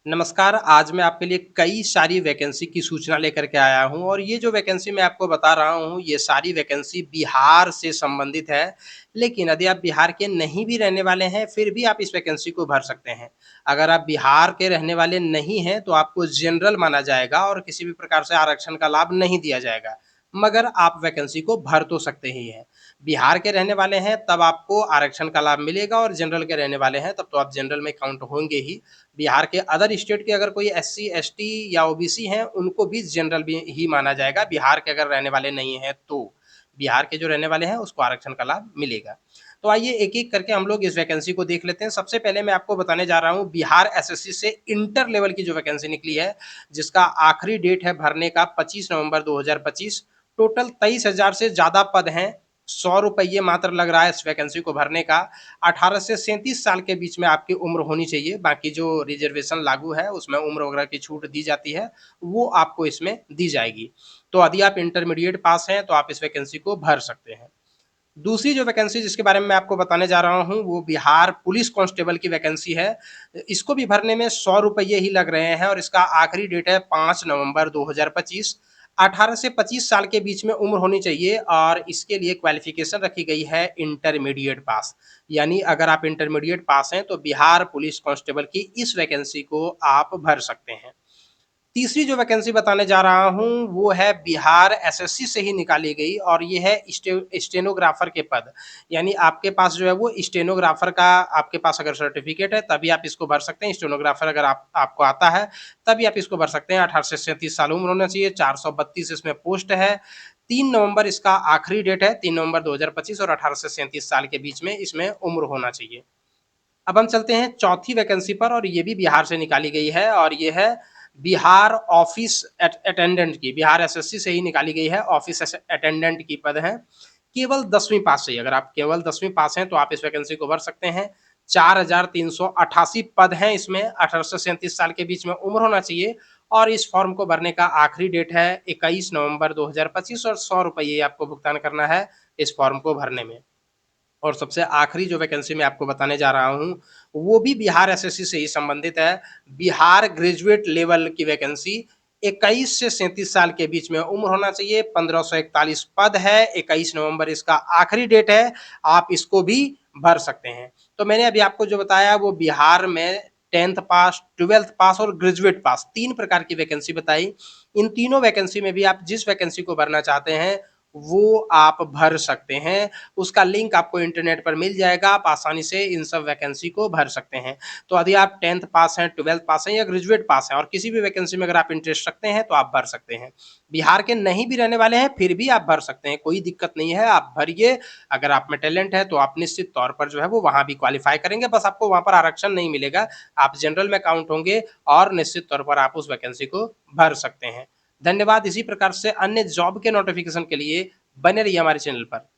नमस्कार, आज मैं आपके लिए कई सारी वैकेंसी की सूचना लेकर के आया हूँ और ये जो वैकेंसी मैं आपको बता रहा हूँ, ये सारी वैकेंसी बिहार से संबंधित है। लेकिन यदि आप बिहार के नहीं भी रहने वाले हैं, फिर भी आप इस वैकेंसी को भर सकते हैं। अगर आप बिहार के रहने वाले नहीं हैं, तो आपको जनरल माना जाएगा और किसी भी प्रकार से आरक्षण का लाभ नहीं दिया जाएगा। मगर आप वैकेंसी को भर तो सकते ही हैं। बिहार के रहने वाले हैं, तब आपको आरक्षण का लाभ मिलेगा और जनरल के रहने वाले हैं, तब तो आप जनरल में काउंट होंगे ही। बिहार के अदर स्टेट के अगर कोई एससी, एसटी या ओबीसी हैं, उनको भी जनरल भी ही माना जाएगा, बिहार के अगर रहने वाले नहीं हैं तो। बिहार के जो रहने वाले हैं, उसको आरक्षण का लाभ मिलेगा। तो आइए एक-एक करके हम लोग इस वैकेंसी को देख लेते हैं। सबसे पहले मैं आपको बताने जा रहा हूँ बिहार एसएससी से इंटर लेवल की जो वैकेंसी निकली है, जिसका आखिरी डेट है भरने का 25 नवंबर 2025। टोटल 23,000 से ज़्यादा पद हैं। ₹100 मात्र लग रहा है इस वैकेंसी को भरने का। 18 से 37 साल के बीच में आपकी उम्र होनी चाहिए, बाकी जो रिजर्वेशन लागू है उसमें उम्र वगैरह की छूट दी जाती है, वो आपको इसमें दी जाएगी। तो यदि आप इंटरमीडिएट पास हैं, तो आप इस वैकेंसी को भर सकते हैं। दूसरी जो वैकेंसी जिसके बारे में मैं आपको बताने जा रहा हूँ, वो बिहार पुलिस कांस्टेबल की वैकेंसी है। इसको भी भरने में ₹100 ही लग रहे हैं और इसका आखिरी डेट है 5 नवंबर 2025। 18 से 25 साल के बीच में उम्र होनी चाहिए और इसके लिए क्वालिफिकेशन रखी गई है इंटरमीडिएट पास। यानी अगर आप इंटरमीडिएट पास हैं, तो बिहार पुलिस कांस्टेबल की इस वैकेंसी को आप भर सकते हैं। तीसरी जो वैकेंसी बताने जा रहा हूँ, वो है बिहार एसएससी से ही निकाली गई और ये है स्टेनोग्राफर के पद। यानी आपके पास जो है वो स्टेनोग्राफर का आपके पास अगर सर्टिफिकेट है, तभी आप इसको भर सकते हैं। स्टेनोग्राफर अगर आपको आता है, तभी आप इसको भर सकते हैं। 18 से 37 साल उम्र होना चाहिए, 432 इसमें पोस्ट है। 3 नवंबर इसका आखिरी डेट है, 3 नवंबर 2025 और 18 से 37 साल के बीच में इसमें उम्र होना चाहिए। अब हम चलते हैं चौथी वैकेंसी पर और ये भी बिहार से निकाली गई है और ये है बिहार ऑफिस अटेंडेंट की। बिहार एसएससी से ही निकाली गई है, ऑफिस अटेंडेंट की पद है। केवल 10वीं पास चाहिए। अगर आप केवल 10वीं पास हैं, तो आप इस वैकेंसी को भर सकते हैं। 4,388 पद हैं इसमें। 18 से 37 साल के बीच में उम्र होना चाहिए और इस फॉर्म को भरने का आखिरी डेट है 21 नवंबर 2025 और ₹100 आपको भुगतान करना है इस फॉर्म को भरने में। और सबसे आखिरी जो वैकेंसी मैं आपको बताने जा रहा हूँ, वो भी बिहार एसएससी से ही संबंधित है। बिहार ग्रेजुएट लेवल की वैकेंसी 21 से 37 साल के बीच में उम्र होना चाहिए। 1541 पद है, 21 नवंबर इसका आखिरी डेट है, आप इसको भी भर सकते हैं। तो मैंने अभी आपको जो बताया वो बिहार में 10th पास, 12th पास और ग्रेजुएट पास 3 प्रकार की वैकेंसी बताई। इन तीनों वैकेंसी में भी आप जिस वैकेंसी को भरना चाहते हैं, वो आप भर सकते हैं। उसका लिंक आपको इंटरनेट पर मिल जाएगा, आप आसानी से इन सब वैकेंसी को भर सकते हैं। तो यदि आप 10th पास हैं, 12th पास हैं या ग्रेजुएट पास हैं और किसी भी वैकेंसी में अगर आप इंटरेस्ट रखते हैं, तो आप भर सकते हैं। बिहार के नहीं भी रहने वाले हैं, फिर भी आप भर सकते हैं, कोई दिक्कत नहीं है, आप भरिए। अगर आप में टैलेंट है, तो आप निश्चित तौर पर जो है वो वहाँ भी क्वालीफाई करेंगे, बस आपको वहाँ पर आरक्षण नहीं मिलेगा। आप जनरल में काउंट होंगे और निश्चित तौर पर आप उस वैकेंसी को भर सकते हैं। धन्यवाद। इसी प्रकार से अन्य जॉब के नोटिफिकेशन के लिए बने रहिए हमारे चैनल पर।